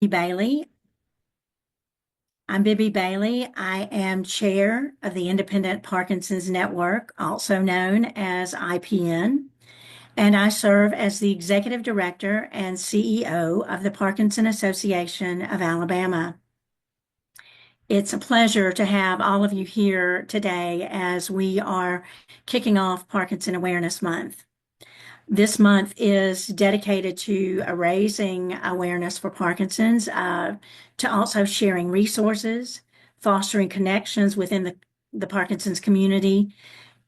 Bailey. I'm Bibby Bailey. I am chair of the Independent Parkinson's Network, also known as IPN, and I serve as the executive director and CEO of the Parkinson Association of Alabama. It's a pleasure to have all of you here today as we are kicking off Parkinson Awareness Month. This month is dedicated to raising awareness for Parkinson's, to also sharing resources, fostering connections within the Parkinson's community.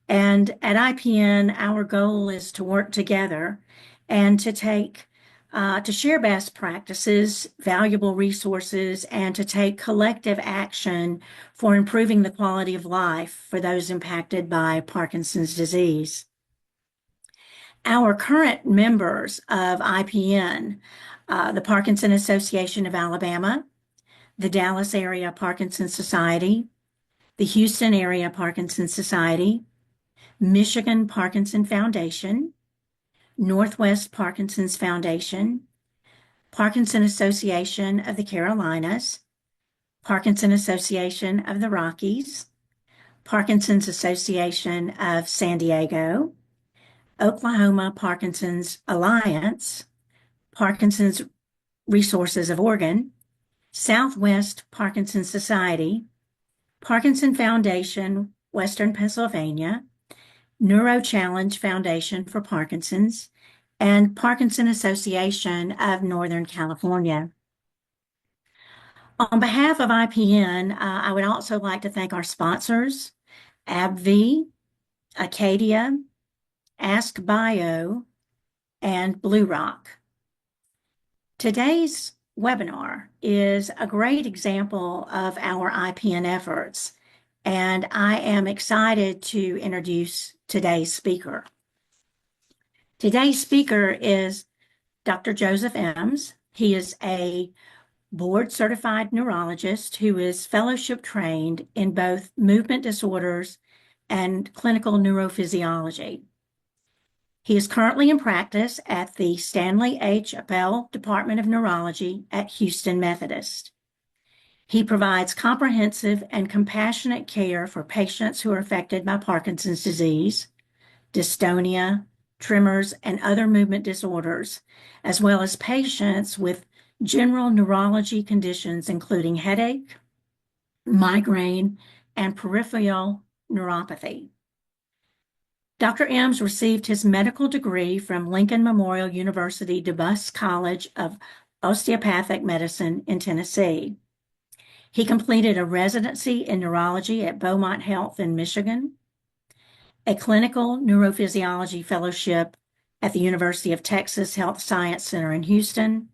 And at IPN, our goal is to work together and to share best practices, valuable resources, and to take collective action for improving the quality of life for those impacted by Parkinson's disease. Our current members of IPN, the Parkinson Association of Alabama, the Dallas Area Parkinson Society, the Houston Area Parkinson Society, Michigan Parkinson Foundation, Northwest Parkinson's Foundation, Parkinson Association of the Carolinas, Parkinson Association of the Rockies, Parkinson's Association of San Diego, Oklahoma Parkinson's Alliance, Parkinson's Resources of Oregon, Southwest Parkinson Society, Parkinson Foundation, Western Pennsylvania, Neuro Challenge Foundation for Parkinson's, and Parkinson Association of Northern California. On behalf of IPN, I would also like to thank our sponsors, AbbVie, Acadia, Ask Bio, and Blue Rock. Today's webinar is a great example of our IPN efforts, and I am excited to introduce today's speaker. Today's speaker is Dr. Joseph Ems. He is a board-certified neurologist who is fellowship trained in both movement disorders and clinical neurophysiology. He is currently in practice at the Stanley H. Appel Department of Neurology at Houston Methodist. He provides comprehensive and compassionate care for patients who are affected by Parkinson's disease, dystonia, tremors, and other movement disorders, as well as patients with general neurology conditions including headache, migraine, and peripheral neuropathy. Dr. Ems received his medical degree from Lincoln Memorial University DeBuss College of Osteopathic Medicine in Tennessee. He completed a residency in neurology at Beaumont Health in Michigan, a clinical neurophysiology fellowship at the University of Texas Health Science Center in Houston,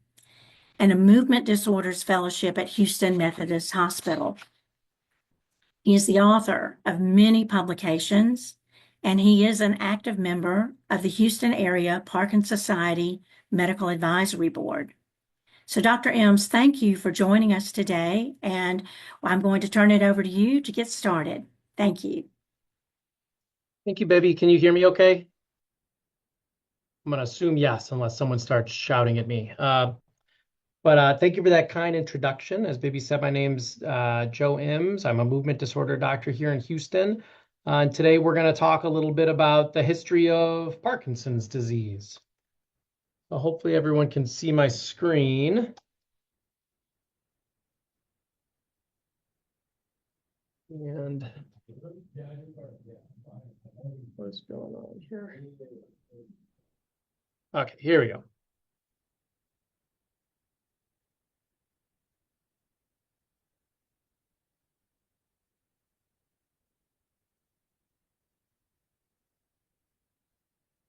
and a movement disorders fellowship at Houston Methodist Hospital. He is the author of many publications, and he is an active member of the Houston Area Parkinson Society Medical Advisory Board. So Dr. Ems, thank you for joining us today, and I'm going to turn it over to you to get started. Thank you. Thank you, Bibby. Can you hear me okay? I'm going to assume yes, unless someone starts shouting at me. But thank you for that kind introduction. As Bibby said, my name's Joe Ems. I'm a movement disorder doctor here in Houston. And today we're going to talk a little bit about the history of Parkinson's disease. So hopefully everyone can see my screen. And what's going on here? Okay, here we go.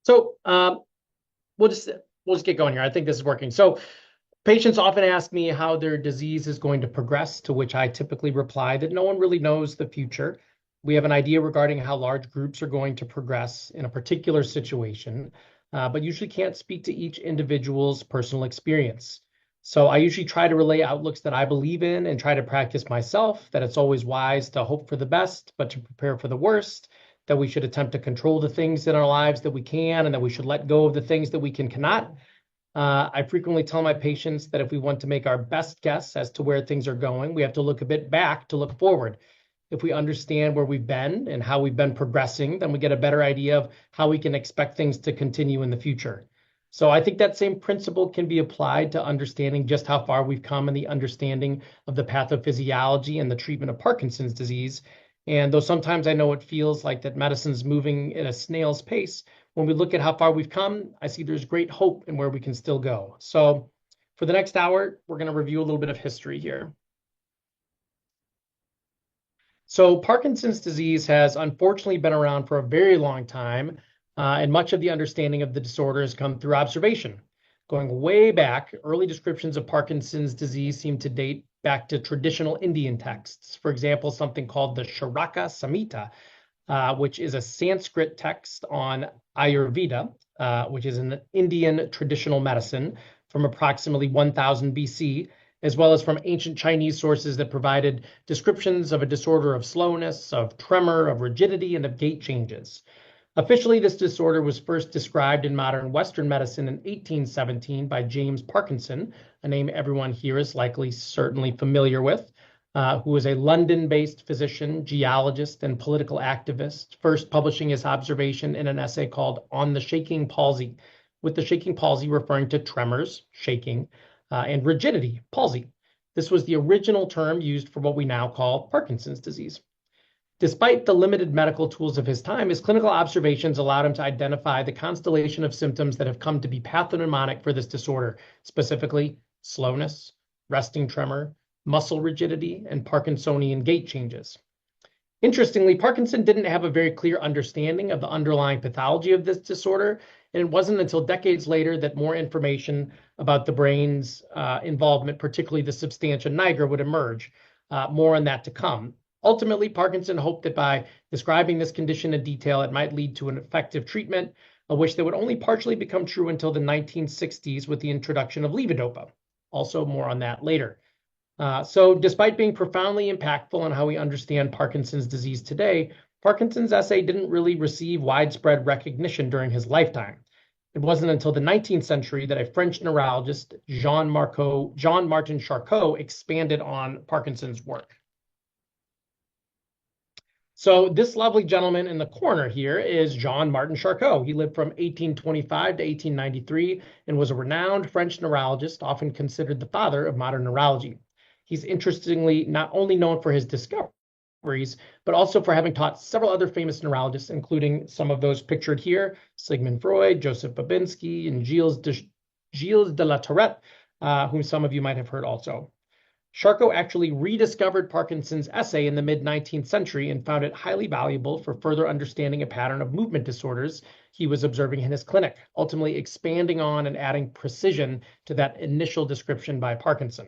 So we'll just get going here. I think this is working. So patients often ask me how their disease is going to progress, to which I typically reply that no one really knows the future. We have an idea regarding how large groups are going to progress in a particular situation, but usually can't speak to each individual's personal experience. So I usually try to relay outlooks that I believe in and try to practice myself, that it's always wise to hope for the best, but to prepare for the worst, that we should attempt to control the things in our lives that we can, and that we should let go of the things that we cannot. I frequently tell my patients that if we want to make our best guess as to where things are going, we have to look a bit back to look forward. If we understand where we've been and how we've been progressing, then we get a better idea of how we can expect things to continue in the future. So I think that same principle can be applied to understanding just how far we've come in the understanding of the pathophysiology and the treatment of Parkinson's disease. And though sometimes I know it feels like that medicine's moving at a snail's pace, when we look at how far we've come, I see there's great hope in where we can still go. So for the next hour, we're going to review a little bit of history here. So Parkinson's disease has unfortunately been around for a very long time, and much of the understanding of the disorder has come through observation. Going way back, early descriptions of Parkinson's disease seem to date back to traditional Indian texts. For example, something called the Charaka Samhita, which is a Sanskrit text on Ayurveda, which is an Indian traditional medicine from approximately 1000 BC, as well as from ancient Chinese sources that provided descriptions of a disorder of slowness, of tremor, of rigidity, and of gait changes. Officially, this disorder was first described in modern Western medicine in 1817 by James Parkinson, a name everyone here is likely certainly familiar with, who was a London-based physician, geologist, and political activist, first publishing his observation in an essay called On the Shaking Palsy, with the shaking palsy referring to tremors, shaking, and rigidity, palsy. This was the original term used for what we now call Parkinson's disease. Despite the limited medical tools of his time, his clinical observations allowed him to identify the constellation of symptoms that have come to be pathognomonic for this disorder, specifically slowness, resting tremor, muscle rigidity, and Parkinsonian gait changes. Interestingly, Parkinson didn't have a very clear understanding of the underlying pathology of this disorder, and it wasn't until decades later that more information about the brain's involvement, particularly the substantia nigra, would emerge. More on that to come. Ultimately, Parkinson hoped that by describing this condition in detail, it might lead to an effective treatment, of which that would only partially become true until the 1960s with the introduction of levodopa. Also, more on that later. So despite being profoundly impactful on how we understand Parkinson's disease today, Parkinson's essay didn't really receive widespread recognition during his lifetime. It wasn't until the 19th century that a French neurologist, Jean-Martin Charcot, expanded on Parkinson's work. So this lovely gentleman in the corner here is Jean-Martin Charcot. He lived from 1825 to 1893 and was a renowned French neurologist, often considered the father of modern neurology. He's interestingly not only known for his discoveries, but also for having taught several other famous neurologists, including some of those pictured here, Sigmund Freud, Joseph Babinski, and Gilles de la Tourette, whom some of you might have heard also. Charcot actually rediscovered Parkinson's essay in the mid-19th century and found it highly valuable for further understanding a pattern of movement disorders he was observing in his clinic, ultimately expanding on and adding precision to that initial description by Parkinson.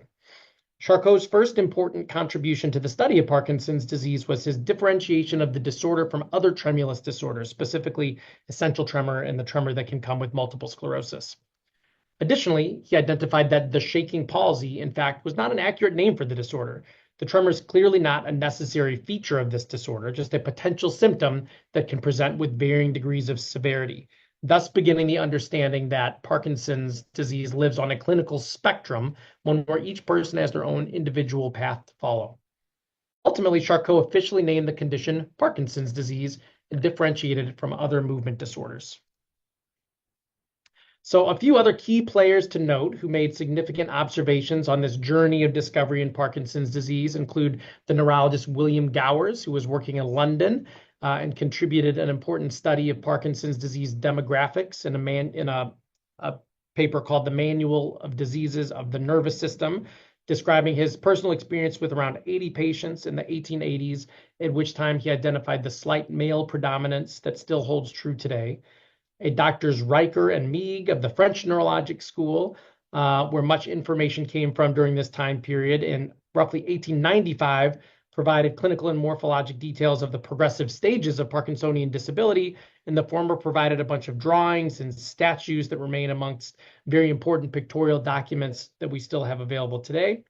Charcot's first important contribution to the study of Parkinson's disease was his differentiation of the disorder from other tremulous disorders, specifically essential tremor and the tremor that can come with multiple sclerosis. Additionally, he identified that the shaking palsy, in fact, was not an accurate name for the disorder. The tremor is clearly not a necessary feature of this disorder, just a potential symptom that can present with varying degrees of severity, thus beginning the understanding that Parkinson's disease lives on a clinical spectrum, one where each person has their own individual path to follow. Ultimately, Charcot officially named the condition Parkinson's disease and differentiated it from other movement disorders. So a few other key players to note who made significant observations on this journey of discovery in Parkinson's disease include the neurologist William Gowers, who was working in London and contributed an important study of Parkinson's disease demographics in a paper called The Manual of Diseases of the Nervous System, describing his personal experience with around 80 patients in the 1880s, at which time he identified the slight male predominance that still holds true today. A Doctors Riker and Meeg of the French Neurologic School, where much information came from during this time period in roughly 1895, provided clinical and morphologic details of the progressive stages of Parkinsonian disability, and the former provided a bunch of drawings and statues that remain amongst very important pictorial documents that we still have available today.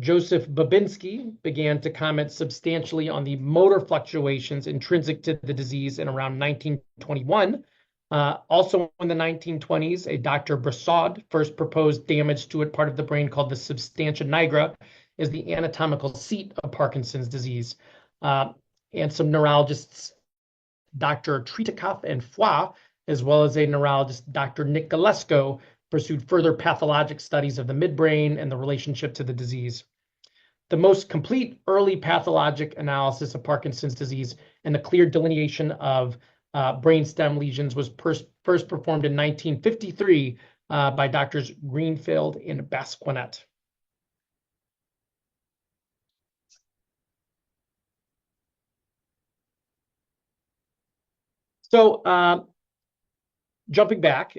Joseph Babinski began to comment substantially on the motor fluctuations intrinsic to the disease in around 1921, Also in the 1920s, a Dr. Broussard first proposed damage to a part of the brain called the substantia nigra is the anatomical seat of Parkinson's disease. Uh, and some neurologists, Dr. Tretyakov and Foy, as well as a neurologist, Dr. Nick Galesko, pursued further pathologic studies of the midbrain and the relationship to the disease. The most complete early pathologic analysis of Parkinson's disease and the clear delineation of brainstem lesions was first performed in 1953 by doctors Greenfield and Basquinet. So jumping back,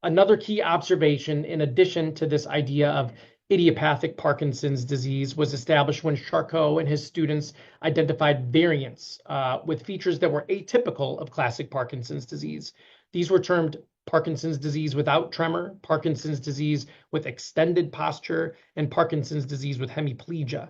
another key observation in addition to this idea of idiopathic Parkinson's disease was established when Charcot and his students identified variants with features that were atypical of classic Parkinson's disease. These were termed Parkinson's disease without tremor, Parkinson's disease with extended posture, and Parkinson's disease with hemiplegia.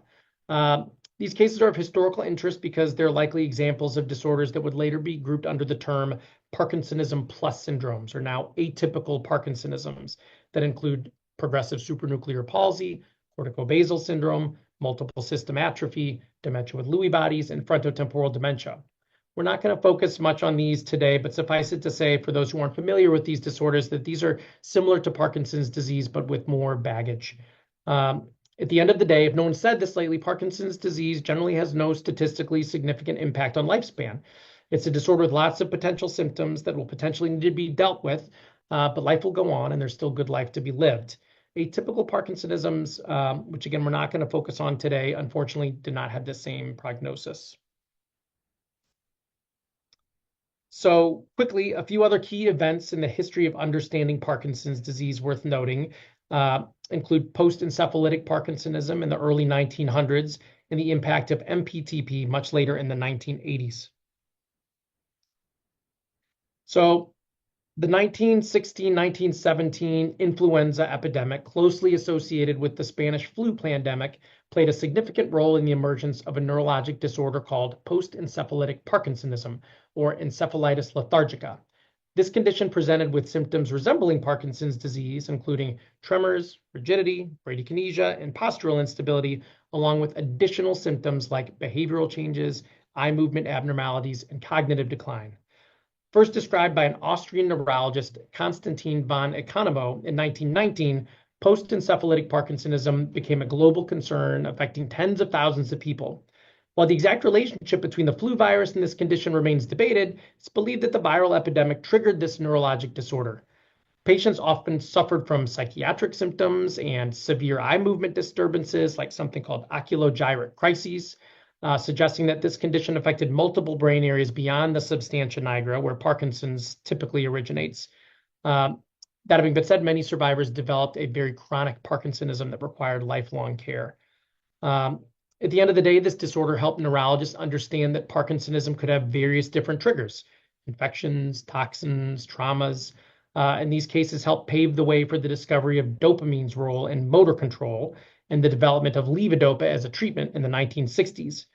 These cases are of historical interest because they're likely examples of disorders that would later be grouped under the term Parkinsonism plus syndromes, or now atypical Parkinsonisms, that include progressive supranuclear palsy, corticobasal syndrome, multiple system atrophy, dementia with Lewy bodies, and frontotemporal dementia. We're not going to focus much on these today, but suffice it to say, for those who aren't familiar with these disorders, that these are similar to Parkinson's disease, but with more baggage. At the end of the day, if no one said this lately, Parkinson's disease generally has no statistically significant impact on lifespan. It's a disorder with lots of potential symptoms that will potentially need to be dealt with, but life will go on and there's still good life to be lived. Atypical Parkinsonisms, which again, we're not going to focus on today, unfortunately, do not have the same prognosis. So quickly, a few other key events in the history of understanding Parkinson's disease worth noting include post-encephalitic Parkinsonism in the early 1900s and the impact of MPTP much later in the 1980s. So the 1916-1917 influenza epidemic, closely associated with the Spanish flu pandemic, played a significant role in the emergence of a neurologic disorder called post-encephalitic Parkinsonism, or encephalitis lethargica. This condition presented with symptoms resembling Parkinson's disease, including tremors, rigidity, bradykinesia, and postural instability, along with additional symptoms like behavioral changes, eye movement abnormalities, and cognitive decline. First described by an Austrian neurologist, Konstantin von Economo, in 1919, post-encephalitic Parkinsonism became a global concern affecting tens of thousands of people. While the exact relationship between the flu virus and this condition remains debated, it's believed that the viral epidemic triggered this neurologic disorder. Patients often suffered from psychiatric symptoms and severe eye movement disturbances, like something called oculogyric crises, suggesting that this condition affected multiple brain areas beyond the substantia nigra, where Parkinson's typically originates. That having been said, many survivors developed a very chronic Parkinsonism that required lifelong care. At the end of the day, this disorder helped neurologists understand that Parkinsonism could have various different triggers: infections, toxins, traumas. And these cases helped pave the way for the discovery of dopamine's role in motor control and the development of levodopa as a treatment in the 1960s.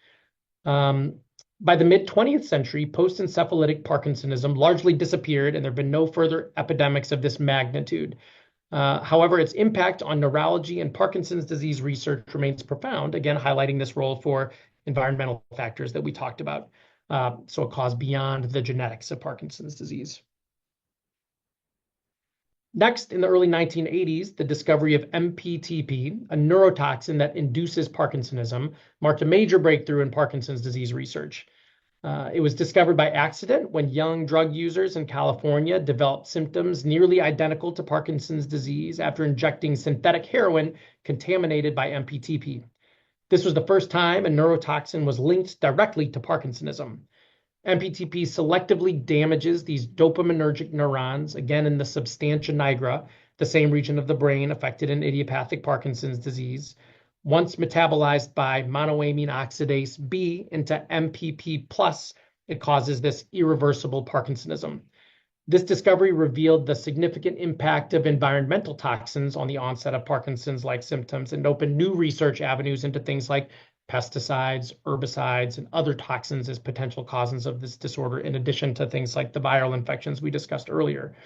By the mid-20th century, post-encephalitic Parkinsonism largely disappeared, and there have been no further epidemics of this magnitude. However, its impact on neurology and Parkinson's disease research remains profound, again, highlighting this role for environmental factors that we talked about, so a cause beyond the genetics of Parkinson's disease. Next, in the early 1980s, the discovery of MPTP, a neurotoxin that induces Parkinsonism, marked a major breakthrough in Parkinson's disease research. It was discovered by accident when young drug users in California developed symptoms nearly identical to Parkinson's disease after injecting synthetic heroin contaminated by MPTP. This was the first time a neurotoxin was linked directly to Parkinsonism. MPTP selectively damages these dopaminergic neurons, again in the substantia nigra, the same region of the brain affected in idiopathic Parkinson's disease. Once metabolized by monoamine oxidase B into MPP+, it causes this irreversible Parkinsonism. This discovery revealed the significant impact of environmental toxins on the onset of Parkinson's-like symptoms and opened new research avenues into things like pesticides, herbicides, and other toxins as potential causes of this disorder, in addition to things like the viral infections we discussed earlier.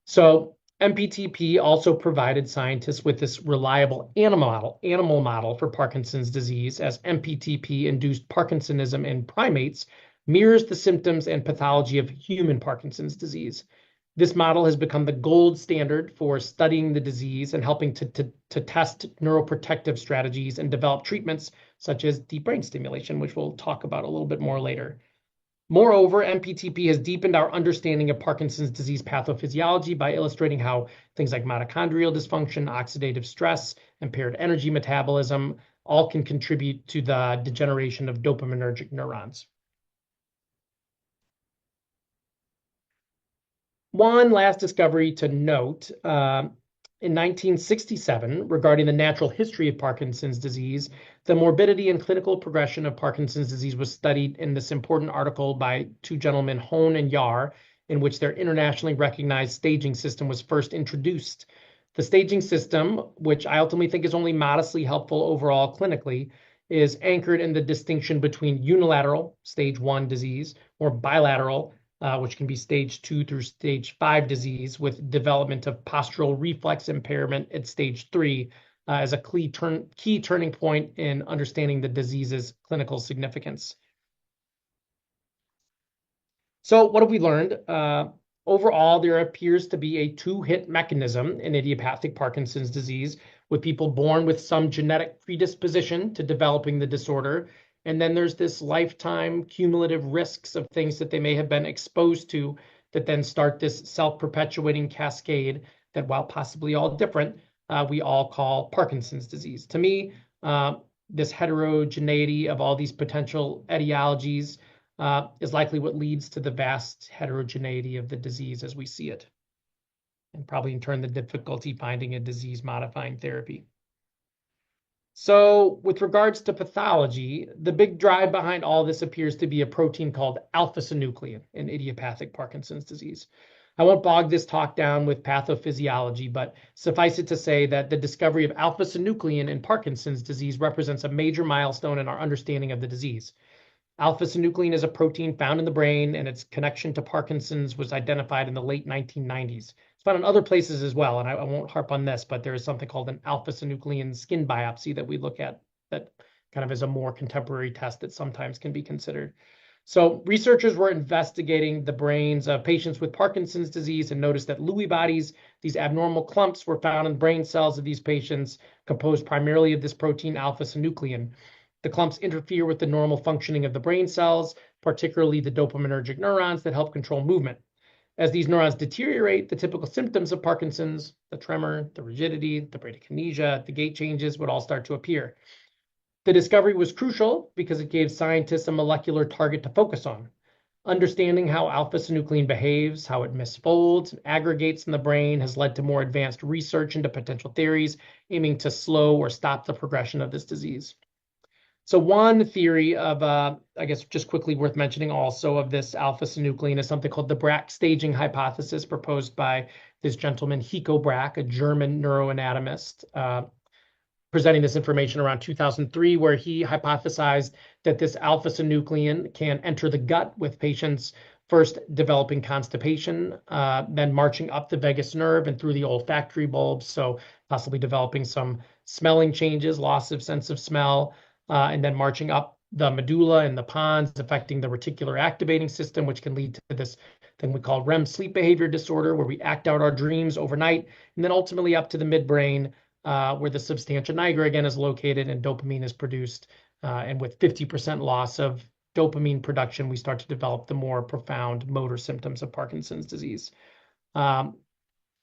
So MPTP also provided scientists with this reliable animal model for Parkinson's disease, as MPTP-induced Parkinsonism in primates mirrors the symptoms and pathology of human Parkinson's disease. This model has become the gold standard for studying the disease and helping to test neuroprotective strategies and develop treatments such as deep brain stimulation, which we'll talk about a little bit more later. Moreover, MPTP has deepened our understanding of Parkinson's disease pathophysiology by illustrating how things like mitochondrial dysfunction, oxidative stress, impaired energy metabolism all can contribute to the degeneration of dopaminergic neurons. One last discovery to note, in 1967, regarding the natural history of Parkinson's disease, the morbidity and clinical progression of Parkinson's disease was studied in this important article by two gentlemen, Hone and Yar, in which their internationally recognized staging system was first introduced. The staging system, which I ultimately think is only modestly helpful overall clinically, is anchored in the distinction between unilateral, stage 1 disease, or bilateral, which can be stage 2 through stage 5 disease, with development of postural reflex impairment at stage 3 as a key turning point in understanding the disease's clinical significance. So what have we learned? Overall, there appears to be a two-hit mechanism in idiopathic Parkinson's disease, with people born with some genetic predisposition to developing the disorder. And then there's this lifetime cumulative risks of things that they may have been exposed to that then start this self-perpetuating cascade that, while possibly all different, we all call Parkinson's disease. To me, this heterogeneity of all these potential etiologies is likely what leads to the vast heterogeneity of the disease as we see it, and probably in turn the difficulty finding a disease-modifying therapy. So with regards to pathology, the big drive behind all this appears to be a protein called alpha-synuclein in idiopathic Parkinson's disease. I won't bog this talk down with pathophysiology, but suffice it to say that the discovery of alpha-synuclein in Parkinson's disease represents a major milestone in our understanding of the disease. Alpha-synuclein is a protein found in the brain, and its connection to Parkinson's was identified in the late 1990s. It's found in other places as well, and I won't harp on this, but there is something called an alpha-synuclein skin biopsy that we look at that kind of is a more contemporary test that sometimes can be considered. So researchers were investigating the brains of patients with Parkinson's disease and noticed that Lewy bodies, these abnormal clumps, were found in brain cells of these patients composed primarily of this protein alpha-synuclein. The clumps interfere with the normal functioning of the brain cells, particularly the dopaminergic neurons that help control movement. As these neurons deteriorate, the typical symptoms of Parkinson's, the tremor, the rigidity, the bradykinesia, the gait changes would all start to appear. The discovery was crucial because it gave scientists a molecular target to focus on. Understanding how alpha-synuclein behaves, how it misfolds and aggregates in the brain has led to more advanced research into potential theories aiming to slow or stop the progression of this disease. So one theory of, I guess just quickly worth mentioning also of this alpha-synuclein is something called the Braak staging hypothesis, proposed by this gentleman, Hico Braak, a German neuroanatomist, presenting this information around 2003, where he hypothesized that this alpha-synuclein can enter the gut with patients first developing constipation, then marching up the vagus nerve and through the olfactory bulbs, so possibly developing some smelling changes, loss of sense of smell, and then marching up the medulla and the pons, affecting the reticular activating system, which can lead to this thing we call REM sleep behavior disorder, where we act out our dreams overnight, and then ultimately up to the midbrain, where the substantia nigra again is located and dopamine is produced. And with 50% loss of dopamine production, we start to develop the more profound motor symptoms of Parkinson's disease. And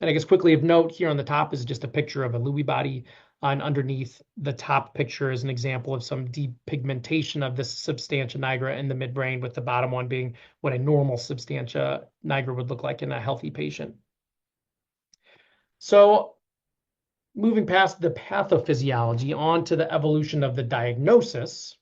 I guess quickly of note here on the top is just a picture of a Lewy body. And underneath the top picture is an example of some depigmentation of this substantia nigra in the midbrain, with the bottom one being what a normal substantia nigra would look like in a healthy patient. So moving past the pathophysiology on to the evolution of the diagnosis.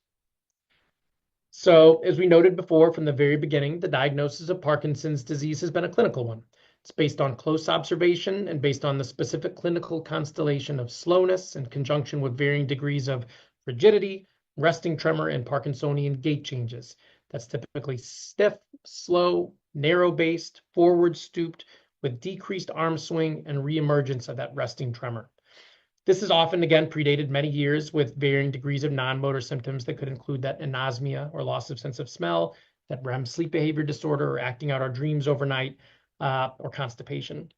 So as we noted before from the very beginning, the diagnosis of Parkinson's disease has been a clinical one. It's based on close observation and based on the specific clinical constellation of slowness in conjunction with varying degrees of rigidity, resting tremor, and Parkinsonian gait changes. That's typically stiff, slow, narrow-based, forward stooped, with decreased arm swing and reemergence of that resting tremor. This is often, again, predated many years with varying degrees of non-motor symptoms that could include that anosmia or loss of sense of smell, that REM sleep behavior disorder, or acting out our dreams overnight, or constipation.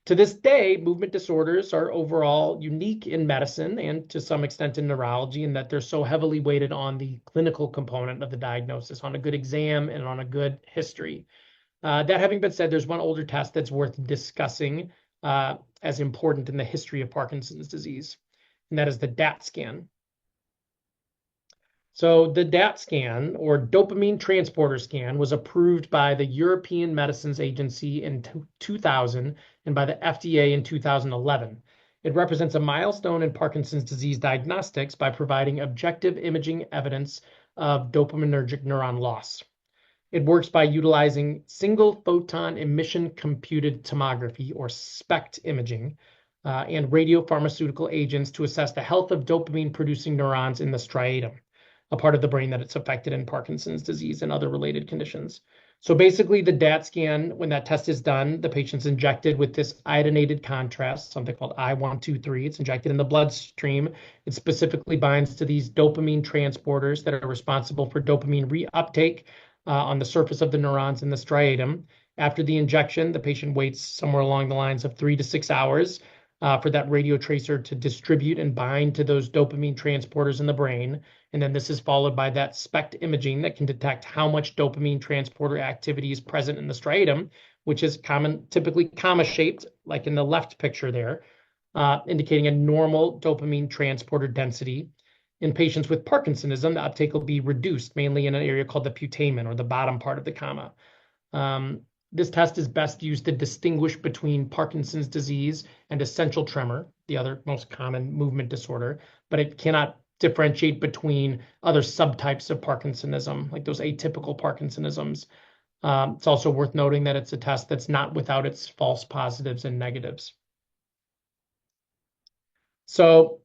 To this day, movement disorders are overall unique in medicine and to some extent in neurology, in that they're so heavily weighted on the clinical component of the diagnosis, on a good exam and on a good history. That having been said, there's one older test that's worth discussing as important in the history of Parkinson's disease, and that is the DAT scan. So the DAT scan, or dopamine transporter scan, was approved by the European Medicines Agency in 2000 and by the FDA in 2011. It represents a milestone in Parkinson's disease diagnostics by providing objective imaging evidence of dopaminergic neuron loss. It works by utilizing single photon emission computed tomography, or SPECT imaging, and radiopharmaceutical agents to assess the health of dopamine producing neurons in the striatum, a part of the brain that it's affected in Parkinson's disease and other related conditions. So basically, the DAT scan, when that test is done, the patient's injected with this iodinated contrast, something called I-123. It's injected in the bloodstream. It specifically binds to these dopamine transporters that are responsible for dopamine reuptake on the surface of the neurons in the striatum. After the injection, the patient waits somewhere along the lines of 3 to 6 hours for that radio tracer to distribute and bind to those dopamine transporters in the brain. And then this is followed by that SPECT imaging that can detect how much dopamine transporter activity is present in the striatum, which is typically comma shaped, like in the left picture there, indicating a normal dopamine transporter density. In patients with Parkinsonism, the uptake will be reduced, mainly in an area called the putamen, or the bottom part of the comma. This test is best used to distinguish between Parkinson's disease and essential tremor, the other most common movement disorder, but it cannot differentiate between other subtypes of Parkinsonism, like those atypical Parkinsonisms. It's also worth noting that it's a test that's not without its false positives and negatives. So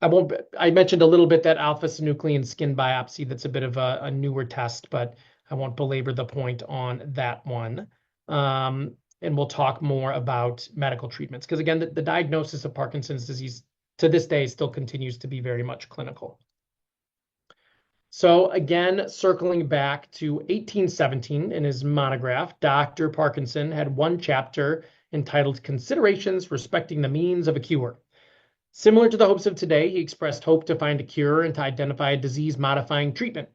I mentioned a little bit that alpha-synuclein skin biopsy. That's a bit of a newer test, but I won't belabor the point on that one. And we'll talk more about medical treatments, because again, the diagnosis of Parkinson's disease to this day still continues to be very much clinical. So again, circling back to 1817 in his monograph, Dr. Parkinson had one chapter entitled Considerations Respecting the Means of a Cure. Similar to the hopes of today, he expressed hope to find a cure and to identify a disease-modifying treatment.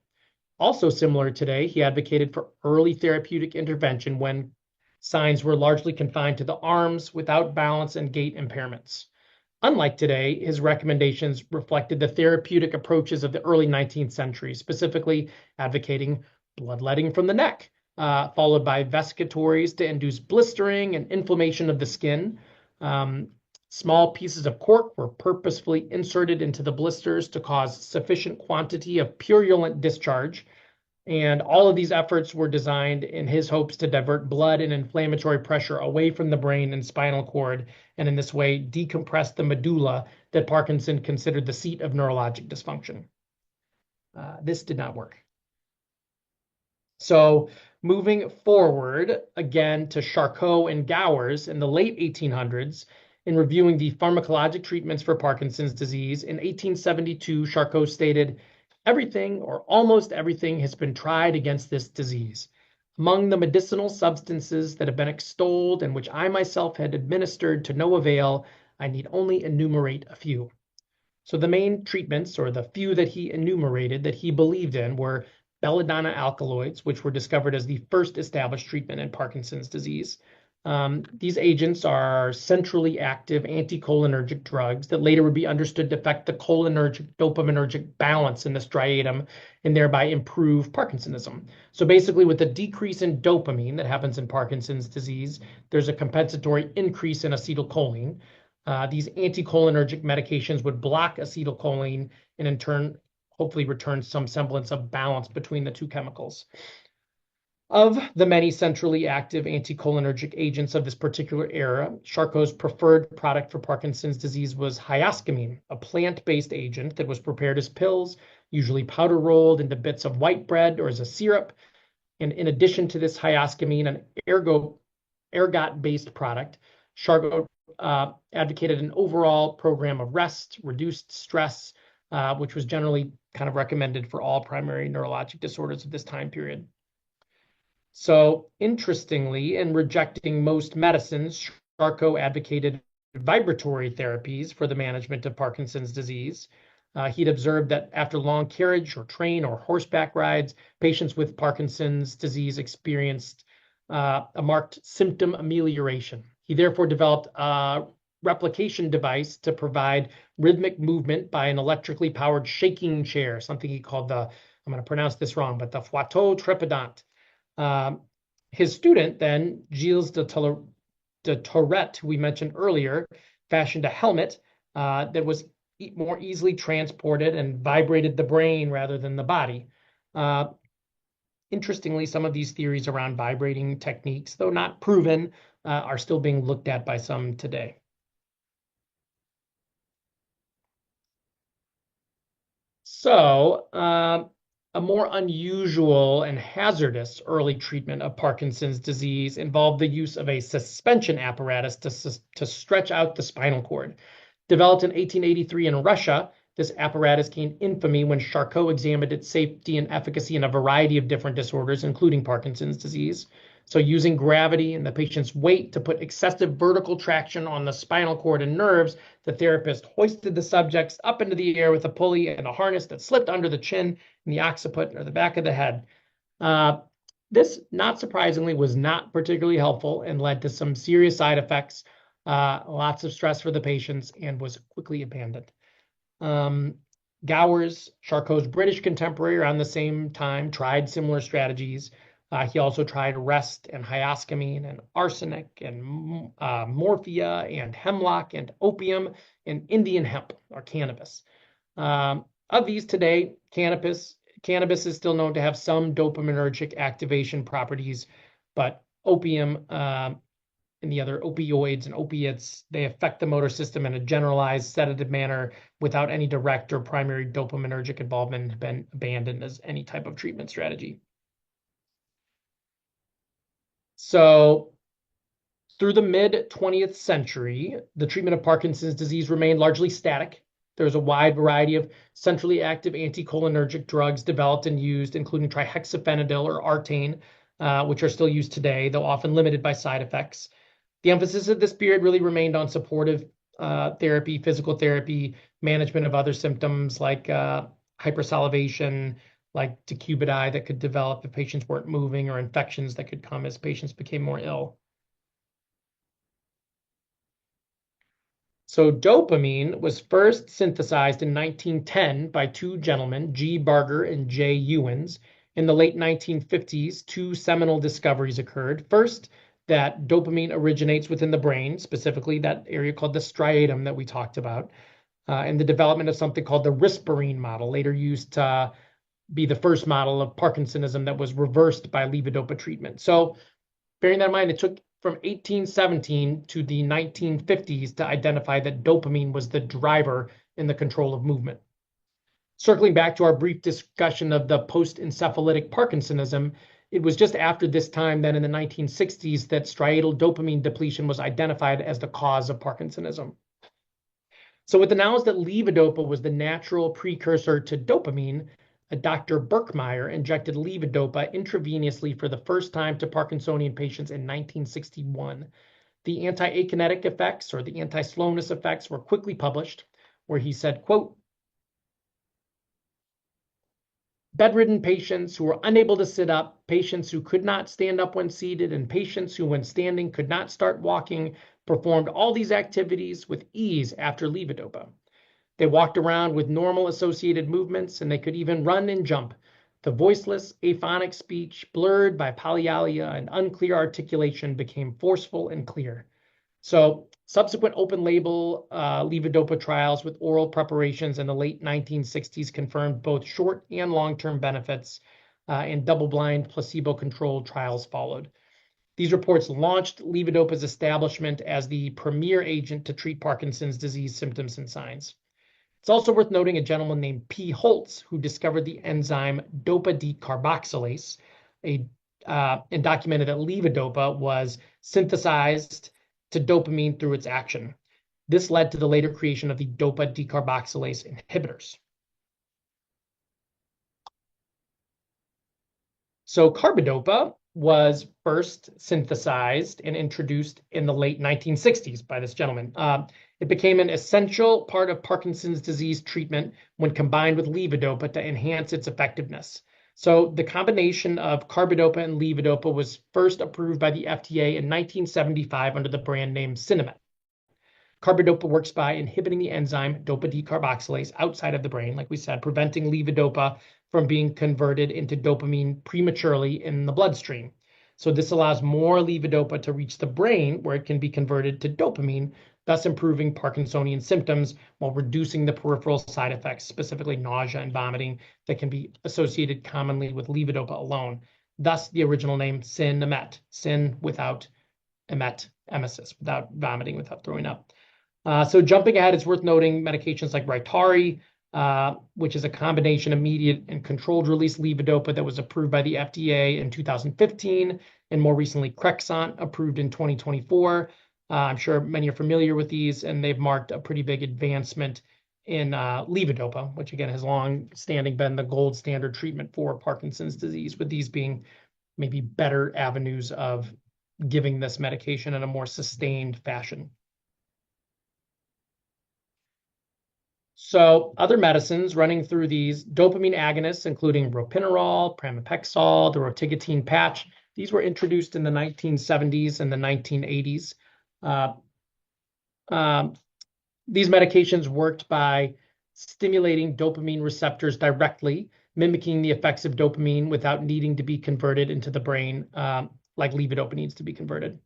Also similar today, he advocated for early therapeutic intervention when signs were largely confined to the arms without balance and gait impairments. Unlike today, his recommendations reflected the therapeutic approaches of the early 19th century, specifically advocating bloodletting from the neck, followed by vesicatories to induce blistering and inflammation of the skin. Small pieces of cork were purposefully inserted into the blisters to cause sufficient quantity of purulent discharge. And all of these efforts were designed in his hopes to divert blood and inflammatory pressure away from the brain and spinal cord, and in this way decompress the medulla that Parkinson considered the seat of neurologic dysfunction. This did not work. So moving forward again to Charcot and Gowers in the late 1800s, in reviewing the pharmacologic treatments for Parkinson's disease, in 1872, Charcot stated, "Everything or almost everything has been tried against this disease. Among the medicinal substances that have been extolled and which I myself had administered to no avail, I need only enumerate a few." So the main treatments, or the few that he enumerated that he believed in, were belladonna alkaloids, which were discovered as the first established treatment in Parkinson's disease. These agents are centrally active anticholinergic drugs that later would be understood to affect the cholinergic dopaminergic balance in the striatum and thereby improve Parkinsonism. So basically, with the decrease in dopamine that happens in Parkinson's disease, there's a compensatory increase in acetylcholine. These anticholinergic medications would block acetylcholine and in turn hopefully return some semblance of balance between the two chemicals. Of the many centrally active anticholinergic agents of this particular era, Charcot's preferred product for Parkinson's disease was hyoscamine, a plant-based agent that was prepared as pills, usually powder rolled into bits of white bread or as a syrup. And in addition to this hyoscamine, an ergot-based product, Charcot advocated an overall program of rest, reduced stress, which was generally kind of recommended for all primary neurologic disorders of this time period. So interestingly, in rejecting most medicines, Charcot advocated vibratory therapies for the management of Parkinson's disease. He'd observed that after long carriage or train or horseback rides, patients with Parkinson's disease experienced a marked symptom amelioration. He therefore developed a replication device to provide rhythmic movement by an electrically powered shaking chair, something he called the, I'm going to pronounce this wrong, but the Fauteuil trépidant. Um, his student then, Gilles de Tourette, who we mentioned earlier, fashioned a helmet that was more easily transported and vibrated the brain rather than the body. Uh, Interestingly, some of these theories around vibrating techniques, though not proven, are still being looked at by some today. So, a more unusual and hazardous early treatment of Parkinson's disease involved the use of a suspension apparatus to stretch out the spinal cord. Developed in 1883 in Russia, this apparatus gained infamy when Charcot examined its safety and efficacy in a variety of different disorders, including Parkinson's disease. So, using gravity and the patient's weight to put excessive vertical traction on the spinal cord and nerves, the therapist hoisted the subjects up into the air with a pulley and a harness that slipped under the chin and the occiput or the back of the head. Uh, this, not surprisingly, was not particularly helpful and led to some serious side effects, lots of stress for the patients, and was quickly abandoned. Gowers, Charcot's British contemporary around the same time, tried similar strategies. He also tried rest and hyoscamine and arsenic and morphia and hemlock and opium and Indian hemp or cannabis. Of these today, cannabis is still known to have some dopaminergic activation properties, but opium and the other opioids and opiates, they affect the motor system in a generalized sedative manner without any direct or primary dopaminergic involvement and have been abandoned as any type of treatment strategy. So through the mid 20th century, the treatment of Parkinson's disease remained largely static. There's a wide variety of centrally active anticholinergic drugs developed and used, including trihexyphenidyl or Artane, which are still used today, though often limited by side effects. The emphasis of this period really remained on supportive therapy, physical therapy, management of other symptoms like hypersalivation, like decubitus that could develop if patients weren't moving, or infections that could come as patients became more ill. So dopamine was first synthesized in 1910 by two gentlemen, G. Barger and J. Ewens. In the late 1950s, two seminal discoveries occurred. First, that dopamine originates within the brain, specifically that area called the striatum that we talked about, and the development of something called the risperidone model, later used to be the first model of Parkinsonism that was reversed by levodopa treatment. So bearing that in mind, it took from 1817 to the 1950s to identify that dopamine was the driver in the control of movement. Circling back to our brief discussion of the post-encephalitic Parkinsonism, it was just after this time, then in the 1960s, that striatal dopamine depletion was identified as the cause of Parkinsonism. So with the knowledge that levodopa was the natural precursor to dopamine, Dr. Berkmeyer injected levodopa intravenously for the first time to Parkinsonian patients in 1961. The anti-akinetic effects or the anti-slowness effects were quickly published, where he said, quote, bedridden patients who were unable to sit up, patients who could not stand up when seated, and patients who, when standing, could not start walking, performed all these activities with ease after levodopa. They walked around with normal associated movements, and they could even run and jump. The voiceless, aphonic speech, blurred by polyalia and unclear articulation, became forceful and clear. So subsequent open label levodopa trials with oral preparations in the late 1960s confirmed both short and long-term benefits. and double-blind placebo-controlled trials followed. These reports launched levodopa's establishment as the premier agent to treat Parkinson's disease symptoms and signs. It's also worth noting a gentleman named P. Holtz, who discovered the enzyme dopa decarboxylase, and documented that levodopa was synthesized to dopamine through its action. This led to the later creation of the dopa decarboxylase inhibitors. So carbidopa was first synthesized and introduced in the late 1960s by this gentleman. It became an essential part of Parkinson's disease treatment when combined with levodopa to enhance its effectiveness. So the combination of carbidopa and levodopa was first approved by the FDA in 1975 under the brand name Sinemet. Carbidopa works by inhibiting the enzyme dopa decarboxylase outside of the brain, like we said, preventing levodopa from being converted into dopamine prematurely in the bloodstream. So this allows more levodopa to reach the brain where it can be converted to dopamine, thus improving Parkinsonian symptoms while reducing the peripheral side effects, specifically nausea and vomiting, that can be associated commonly with levodopa alone. Thus the original name Sinemet, sin without emesis, without vomiting, without throwing up. So jumping ahead, it's worth noting medications like Rytary, which is a combination immediate and controlled release levodopa that was approved by the FDA in 2015, and more recently Crexont, approved in 2024. I'm sure many are familiar with these, and they've marked a pretty big advancement in levodopa, which again has long standing been the gold standard treatment for Parkinson's disease, with these being maybe better avenues of giving this medication in a more sustained fashion. So other medicines running through these dopamine agonists, including ropinirole, pramipexole, the rotigotine patch, these were introduced in the 1970s and the 1980s. These medications worked by stimulating dopamine receptors directly, mimicking the effects of dopamine without needing to be converted into the brain, like levodopa needs to be converted.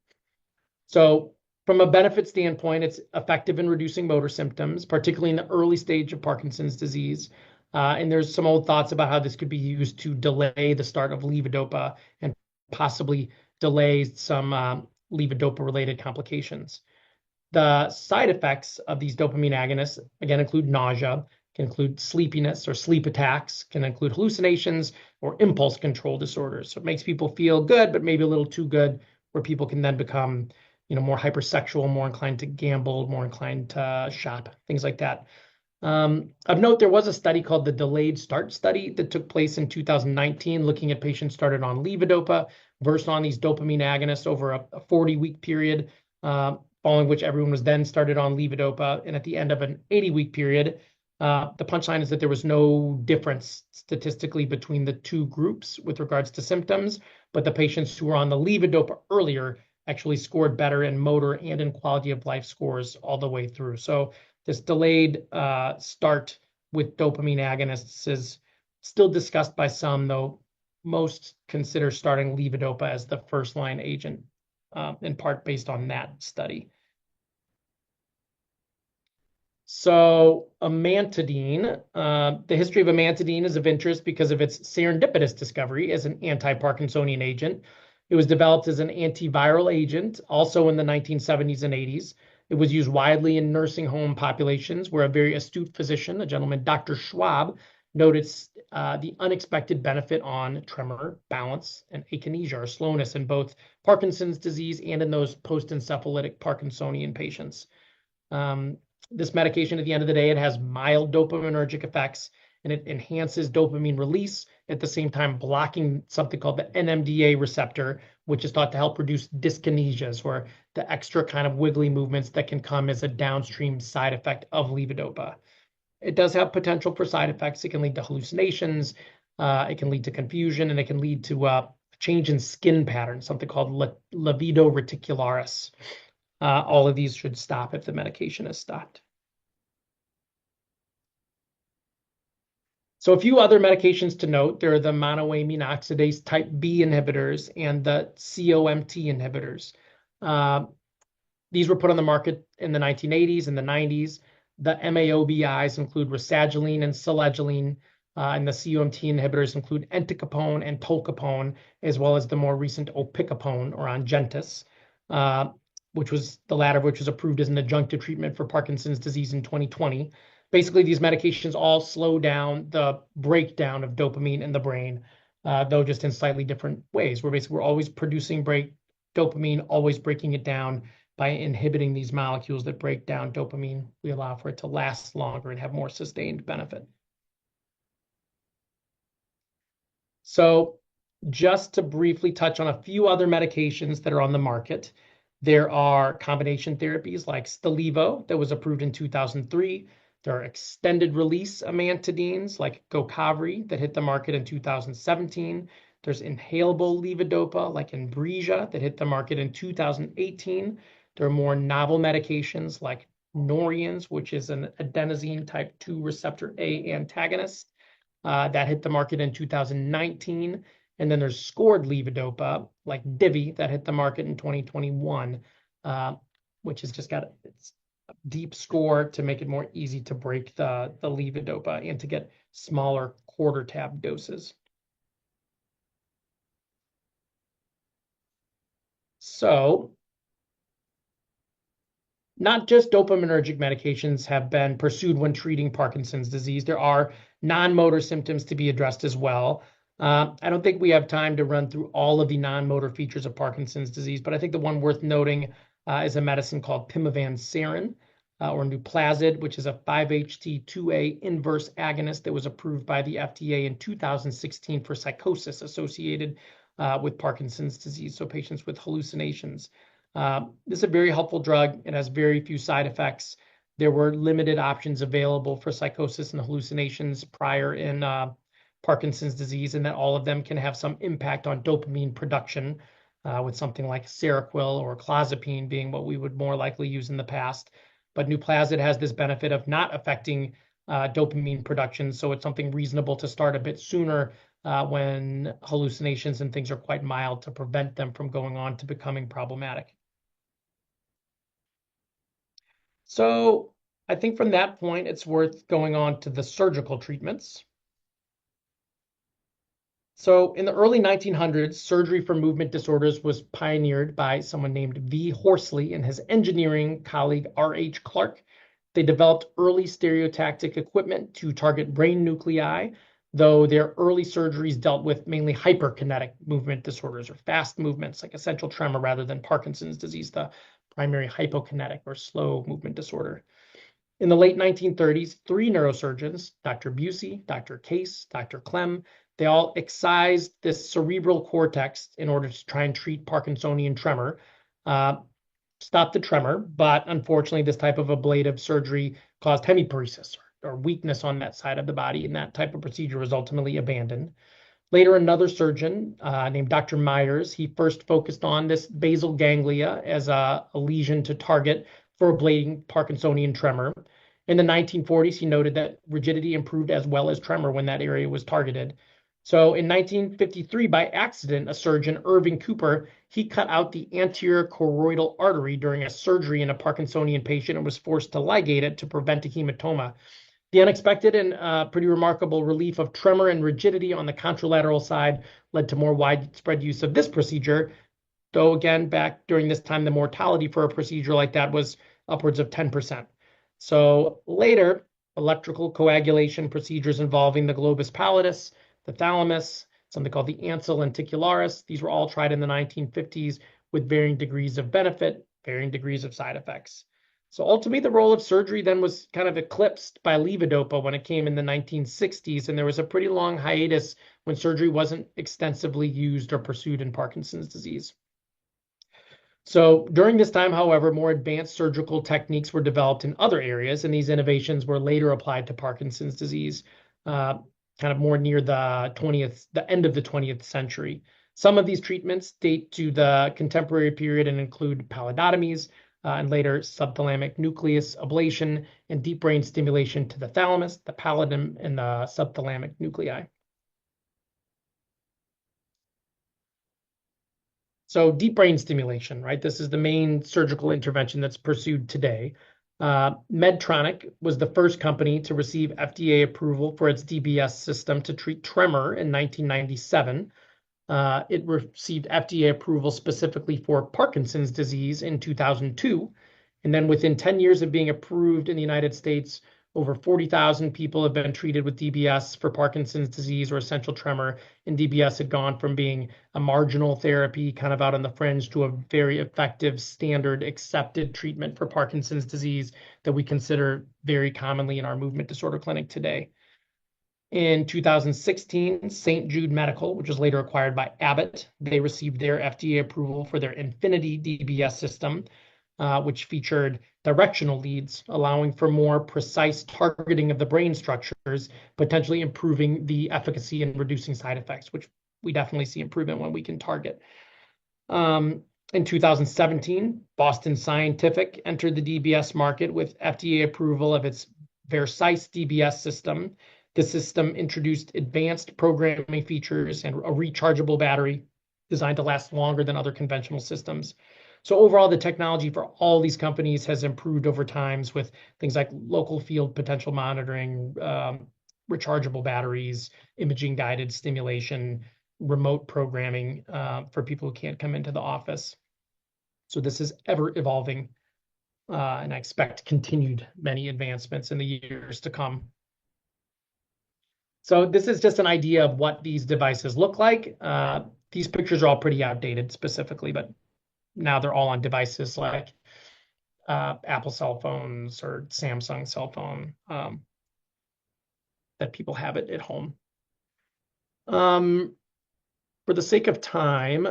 So from a benefit standpoint, it's effective in reducing motor symptoms, particularly in the early stage of Parkinson's disease. And there's some old thoughts about how this could be used to delay the start of levodopa and possibly delay some levodopa-related complications. The side effects of these dopamine agonists, again, include nausea, can include sleepiness or sleep attacks, can include hallucinations or impulse control disorders. So it makes people feel good, but maybe a little too good, where people can then become more hypersexual, more inclined to gamble, more inclined to shop, things like that. Of note, there was a study called the Delayed Start Study that took place in 2019, looking at patients started on levodopa versus on these dopamine agonists over a 40-week period, following which everyone was then started on levodopa. And at the end of an 80-week period, the punchline is that there was no difference statistically between the two groups with regards to symptoms, but the patients who were on the levodopa earlier actually scored better in motor and in quality of life scores all the way through. So this delayed start with dopamine agonists is still discussed by some, though most consider starting levodopa as the first line agent, in part based on that study. So amantadine, the history of amantadine is of interest because of its serendipitous discovery as an anti-Parkinsonian agent. It was developed as an antiviral agent, also in the 1970s and 80s. It was used widely in nursing home populations where a very astute physician, a gentleman, Dr. Schwab, noted the unexpected benefit on tremor, balance, and akinesia or slowness in both Parkinson's disease and in those post-encephalitic Parkinsonian patients. This medication, at the end of the day, it has mild dopaminergic effects, and it enhances dopamine release, at the same time blocking something called the NMDA receptor, which is thought to help reduce dyskinesias, or the extra kind of wiggly movements that can come as a downstream side effect of levodopa. It does have potential for side effects. It can lead to hallucinations, it can lead to confusion, and it can lead to a change in skin pattern, something called livedo reticularis. All of these should stop if the medication is stopped. So a few other medications to note, there are the monoamine oxidase type B inhibitors and the COMT inhibitors. These were put on the market in the 1980s and the 90s. The MAOBIs include rasagiline and selegiline. And the COMT inhibitors include entacapone and tolcapone, as well as the more recent opicapone or Ongentys, uh, which was the latter of which was approved as an adjunctive treatment for Parkinson's disease in 2020. Basically, these medications all slow down the breakdown of dopamine in the brain, though just in slightly different ways. We're always producing break dopamine, always breaking it down. By inhibiting these molecules that break down dopamine, we allow for it to last longer and have more sustained benefit. So just to briefly touch on a few other medications that are on the market, there are combination therapies like Stalevo that was approved in 2003. There are extended release amantadines like Gocovri that hit the market in 2017. There's inhalable levodopa like Inbrija that hit the market in 2018. There are more novel medications like Norians, which is an adenosine type 2 receptor A antagonist that hit the market in 2019. And then there's scored levodopa, like Divi, that hit the market in 2021, uh, which has just got its deep score to make it more easy to break the levodopa and to get smaller quarter tab doses. So not just dopaminergic medications have been pursued when treating Parkinson's disease. There are non-motor symptoms to be addressed as well. I don't think we have time to run through all of the non-motor features of Parkinson's disease, but I think the one worth noting is a medicine called pimavanserin or Nuplazid, which is a 5-HT2A inverse agonist that was approved by the FDA in 2016 for psychosis associated with Parkinson's disease, so patients with hallucinations. This is a very helpful drug. It has very few side effects. There were limited options available for psychosis and hallucinations prior in Parkinson's disease, and that all of them can have some impact on dopamine production, with something like Seroquel or clozapine being what we would more likely use in the past. But Nuplazid has this benefit of not affecting dopamine production, so it's something reasonable to start a bit sooner when hallucinations and things are quite mild to prevent them from going on to becoming problematic. So I think from that point, it's worth going on to the surgical treatments. So in the early 1900s, surgery for movement disorders was pioneered by someone named V. Horsley and his engineering colleague R.H. Clark. They developed early stereotactic equipment to target brain nuclei, though their early surgeries dealt with mainly hyperkinetic movement disorders or fast movements like essential tremor rather than Parkinson's disease, the primary hypokinetic or slow movement disorder. In the late 1930s, three neurosurgeons, Dr. Busey, Dr. Case, Dr. Clem, they all excised this cerebral cortex in order to try and treat Parkinsonian tremor, uh, stop the tremor, but unfortunately, this type of ablative surgery caused hemiparesis or weakness on that side of the body, and that type of procedure was ultimately abandoned. Later, another surgeon named Dr. Myers, he first focused on this basal ganglia as a lesion to target for ablating Parkinsonian tremor. In the 1940s, he noted that rigidity improved as well as tremor when that area was targeted. So in 1953, by accident, a surgeon, Irving Cooper, he cut out the anterior choroidal artery during a surgery in a Parkinsonian patient and was forced to ligate it to prevent a hematoma. The unexpected and pretty remarkable relief of tremor and rigidity on the contralateral side led to more widespread use of this procedure, though again, back during this time, the mortality for a procedure like that was upwards of 10%. So later, electrical coagulation procedures involving the globus pallidus, the thalamus, something called the ansel lenticularis, these were all tried in the 1950s with varying degrees of benefit, varying degrees of side effects. So ultimately, the role of surgery then was kind of eclipsed by levodopa when it came in the 1960s, and there was a pretty long hiatus when surgery wasn't extensively used or pursued in Parkinson's disease. So during this time, however, more advanced surgical techniques were developed in other areas, and these innovations were later applied to Parkinson's disease, uh, kind of more near the end of the 20th century. Some of these treatments date to the contemporary period and include pallidotomies, and later subthalamic nucleus ablation and deep brain stimulation to the thalamus, the pallidum, and the subthalamic nuclei. So deep brain stimulation, right? This is the main surgical intervention that's pursued today. Medtronic was the first company to receive FDA approval for its DBS system to treat tremor in 1997. It received FDA approval specifically for Parkinson's disease in 2002. And then within 10 years of being approved in the United States, over 40,000 people have been treated with DBS for Parkinson's disease or essential tremor. And DBS had gone from being a marginal therapy, kind of out on the fringe, to a very effective, standard, accepted treatment for Parkinson's disease that we consider very commonly in our movement disorder clinic today. In 2016, St. Jude Medical, which was later acquired by Abbott, they received their FDA approval for their Infinity DBS system, which featured directional leads, allowing for more precise targeting of the brain structures, potentially improving the efficacy and reducing side effects, which we definitely see improvement when we can target. In 2017, Boston Scientific entered the DBS market with FDA approval of its Vercise DBS system. The system introduced advanced programming features and a rechargeable battery designed to last longer than other conventional systems. So overall, the technology for all these companies has improved over times with things like local field potential monitoring, rechargeable batteries, imaging guided stimulation, remote programming for people who can't come into the office. So this is ever evolving, and I expect continued many advancements in the years to come. So this is just an idea of what these devices look like. These pictures are all pretty outdated specifically, but now they're all on devices like Apple cell phones or Samsung cell phone that people have at home. For the sake of time,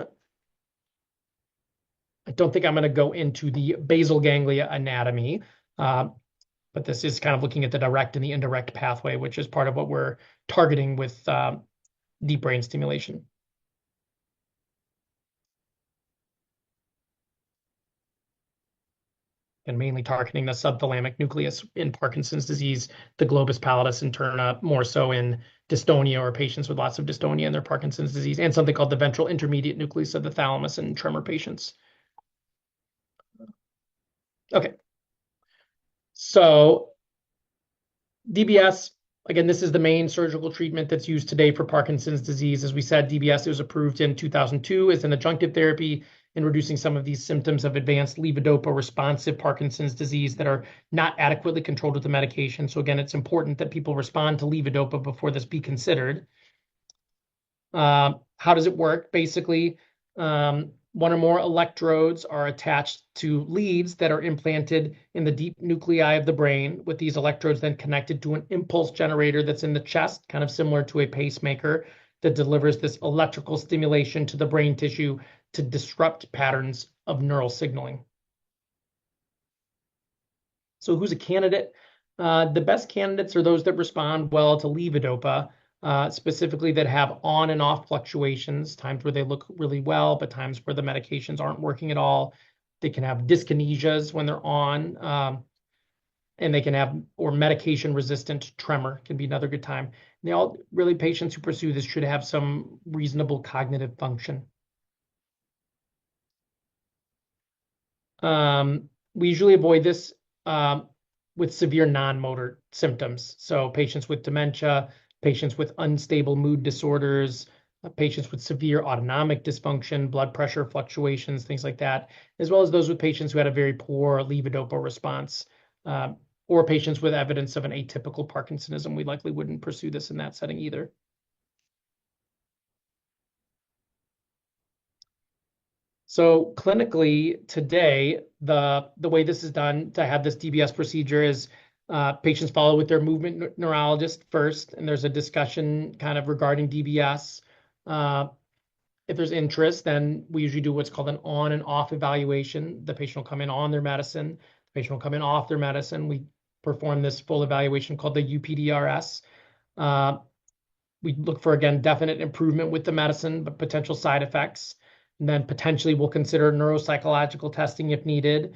I don't think I'm going to go into the basal ganglia anatomy, but this is kind of looking at the direct and the indirect pathway, which is part of what we're targeting with deep brain stimulation. And mainly targeting the subthalamic nucleus in Parkinson's disease, the globus pallidus interna, more so in dystonia or patients with lots of dystonia in their Parkinson's disease, and something called the ventral intermediate nucleus of the thalamus in tremor patients. Okay. So DBS, again, this is the main surgical treatment that's used today for Parkinson's disease. As we said, DBS was approved in 2002 as an adjunctive therapy in reducing some of these symptoms of advanced levodopa-responsive Parkinson's disease that are not adequately controlled with the medication. So again, it's important that people respond to levodopa before this be considered. How does it work? Basically, one or more electrodes are attached to leads that are implanted in the deep nuclei of the brain, with these electrodes then connected to an impulse generator that's in the chest, kind of similar to a pacemaker, that delivers this electrical stimulation to the brain tissue to disrupt patterns of neural signaling. So who's a candidate? The best candidates are those that respond well to levodopa, specifically that have on and off fluctuations, times where they look really well, but times where the medications aren't working at all. They can have dyskinesias when they're on, and they can have, or medication resistant tremor can be another good time. And they all really, patients who pursue this should have some reasonable cognitive function. We usually avoid this with severe non-motor symptoms. So patients with dementia, patients with unstable mood disorders, patients with severe autonomic dysfunction, blood pressure fluctuations, things like that, as well as those with patients who had a very poor levodopa response, or patients with evidence of an atypical Parkinsonism. We likely wouldn't pursue this in that setting either. So clinically today, the way this is done to have this DBS procedure is patients follow with their movement neurologist first, and there's a discussion kind of regarding DBS. If there's interest, then we usually do what's called an on and off evaluation. The patient will come in on their medicine. The patient will come in off their medicine. We perform this full evaluation called the UPDRS. We look for, again, definite improvement with the medicine, but potential side effects. And then potentially we'll consider neuropsychological testing if needed.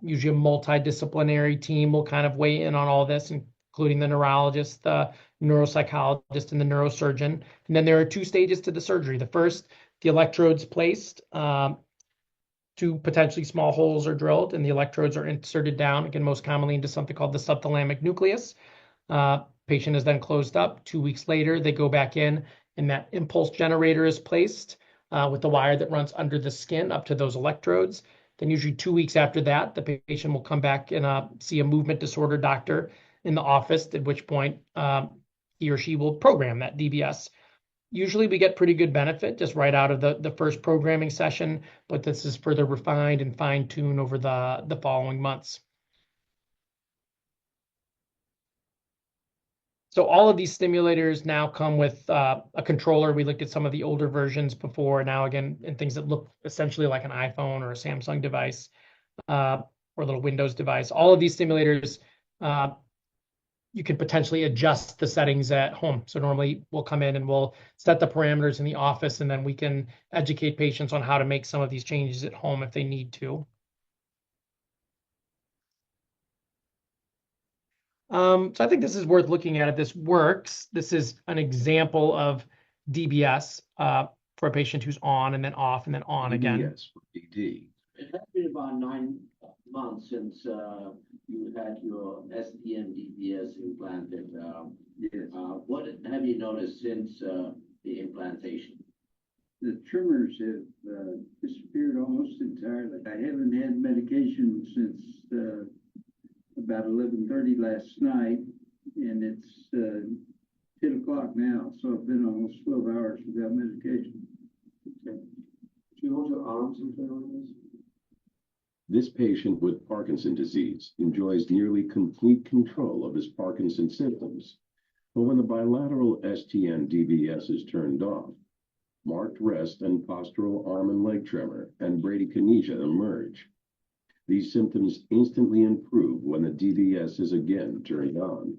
Usually a multidisciplinary team will kind of weigh in on all this, including the neurologist, the neuropsychologist, and the neurosurgeon. And then there are two stages to the surgery. The first, the electrodes placed to two potentially small holes are drilled and the electrodes are inserted down, again, most commonly into something called the subthalamic nucleus. Patient is then closed up. 2 weeks later, they go back in, and that impulse generator is placed with the wire that runs under the skin up to those electrodes. Then, usually 2 weeks after that, the patient will come back and see a movement disorder doctor in the office, at which point he or she will program that DBS. Usually we get pretty good benefit just right out of the first programming session, but this is further refined and fine-tuned over the following months. So all of these stimulators now come with a controller. We looked at some of the older versions before. Now, again, and things that look essentially like an iPhone or a Samsung device or a little Windows device. All of these stimulators, you can potentially adjust the settings at home. So normally we'll come in and we'll set the parameters in the office, and then we can educate patients on how to make some of these changes at home if they need to. So I think this is worth looking at if this works. This is an example of DBS for a patient who's on and then off and then on again. DBS for DD. It has been about 9 months since you had your STM DBS implanted. Yes. What have you noticed since the implantation? The tremors have disappeared almost entirely. I haven't had medication since about 11:30 last night, and it's 10 o'clock now, so I've been almost 12 hours without medication. Okay. Do you hold your arms in front of this? This patient with Parkinson's disease enjoys nearly complete control of his Parkinson's symptoms. But when the bilateral STM DBS is turned off, marked rest and postural arm and leg tremor and bradykinesia emerge. These symptoms instantly improve when the DBS is again turned on.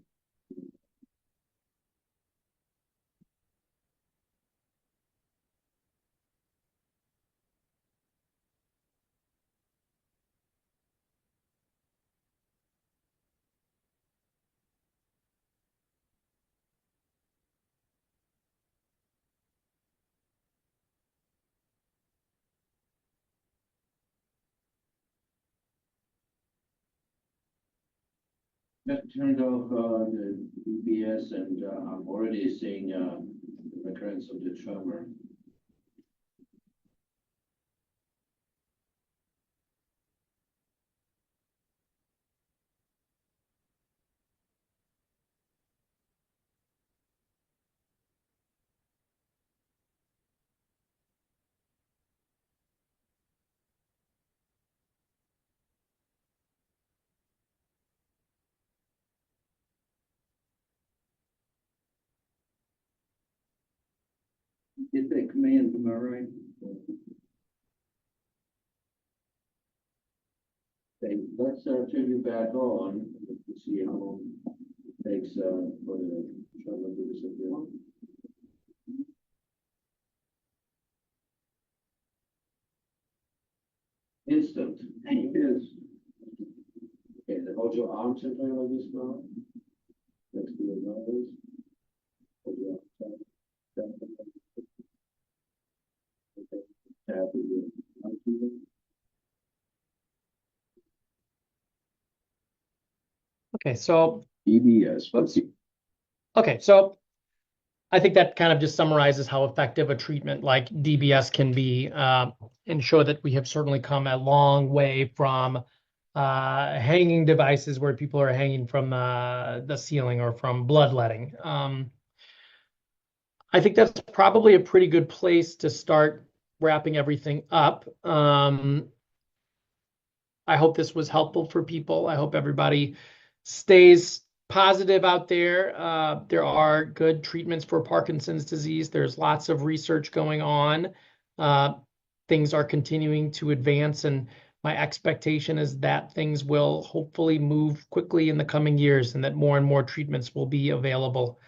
That turned off the DBS, and I'm already seeing recurrence of the tremor. Get that command, am I right? Okay, let's turn you back on to see how long it takes for the tremor to disappear. Instant. Yes. Okay, then hold your arms in front of this now. Next to your nose. Hold your arms down. Okay. Tap with your arm. Okay, so EBS. let's see. Okay, so I think that kind of just summarizes how effective a treatment like DBS can be, and show that we have certainly come a long way from hanging devices where people are hanging from the ceiling or from bloodletting. I think that's probably a pretty good place to start wrapping everything up. I hope this was helpful for people. I hope everybody stays positive out there. There are good treatments for Parkinson's disease. There's lots of research going on. Things are continuing to advance, and my expectation is that things will hopefully move quickly in the coming years and that more and more treatments will be available.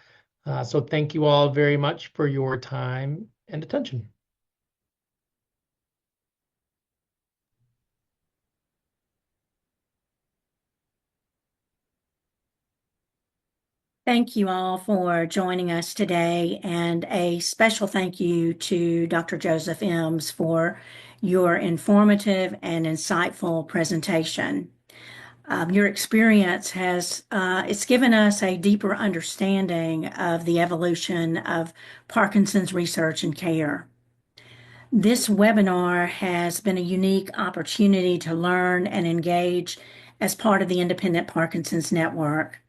So thank you all very much for your time and attention. Thank you all for joining us today, and a special thank you to Dr. Joseph Ems for your informative and insightful presentation. Your experience has it's given us a deeper understanding of the evolution of Parkinson's research and care. This webinar has been a unique opportunity to learn and engage as part of the Independent Parkinson's Network.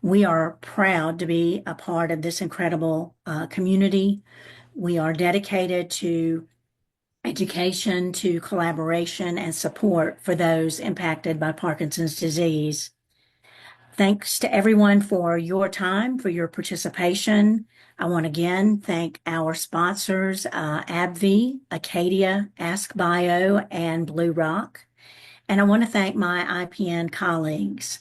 We are proud to be a part of this incredible community. We are dedicated to education, to collaboration, and support for those impacted by Parkinson's disease. Thanks to everyone for your time, for your participation. I want to again thank our sponsors, AbbVie, Acadia, AskBio, and Blue Rock. And I want to thank my IPN colleagues.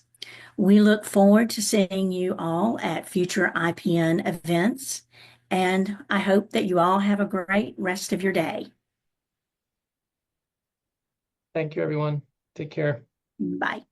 We look forward to seeing you all at future IPN events, and I hope that you all have a great rest of your day. Thank you, everyone. Take care. Bye.